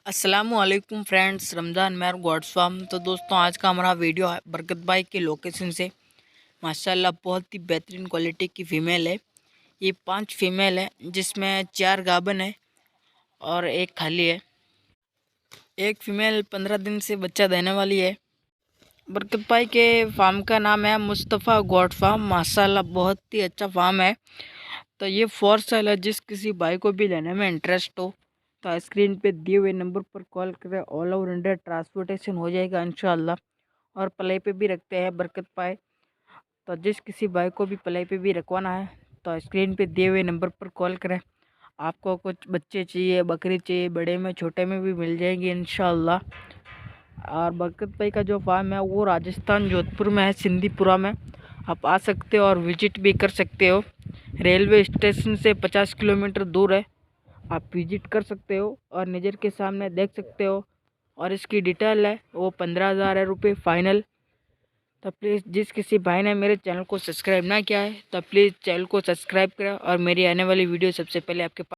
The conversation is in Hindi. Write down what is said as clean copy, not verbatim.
अस्सलामुअलैकुम फ्रेंड्स, रमज़ान मेहर गॉड स्वाम। तो दोस्तों, आज का हमारा वीडियो है बरकत भाई के लोकेशन से। माशाल्लाह बहुत ही बेहतरीन क्वालिटी की फ़ीमेल है। ये 5 फीमेल है जिसमें 4 गाभन है और एक खाली है। एक फ़ीमेल 15 दिन से बच्चा देने वाली है। बरकत भाई के फार्म का नाम है मुस्तफ़ा गॉड फार्म। माशाल्लाह बहुत ही अच्छा फार्म है। तो ये फॉर सेल है। जिस किसी भाई को भी लेने में इंटरेस्ट हो तो स्क्रीन पे दिए हुए नंबर पर कॉल करें। ऑल ओवर इंडिया ट्रांसपोर्टेशन हो जाएगा इंशाल्लाह। और प्ले पे भी रखते हैं बरकत भाई। तो जिस किसी भाई को भी प्ले पे भी रखवाना है तो स्क्रीन पे दिए हुए नंबर पर कॉल करें। आपको कुछ बच्चे चाहिए, बकरी चाहिए, बड़े में छोटे में भी मिल जाएंगे इंशाल्लाह। और बरकत भाई का जो फार्म है वो राजस्थान जोधपुर में है, सिंधीपुरा में। आप आ सकते हो और विजिट भी कर सकते हो। रेलवे स्टेशन से 50 किलोमीटर दूर है। आप विजिट कर सकते हो और नज़र के सामने देख सकते हो। और इसकी डिटेल है वो 15,000 है रुपये फाइनल। तो प्लीज़ जिस किसी भाई ने मेरे चैनल को सब्सक्राइब ना किया है तो प्लीज़ चैनल को सब्सक्राइब करें और मेरी आने वाली वीडियो सबसे पहले आपके पास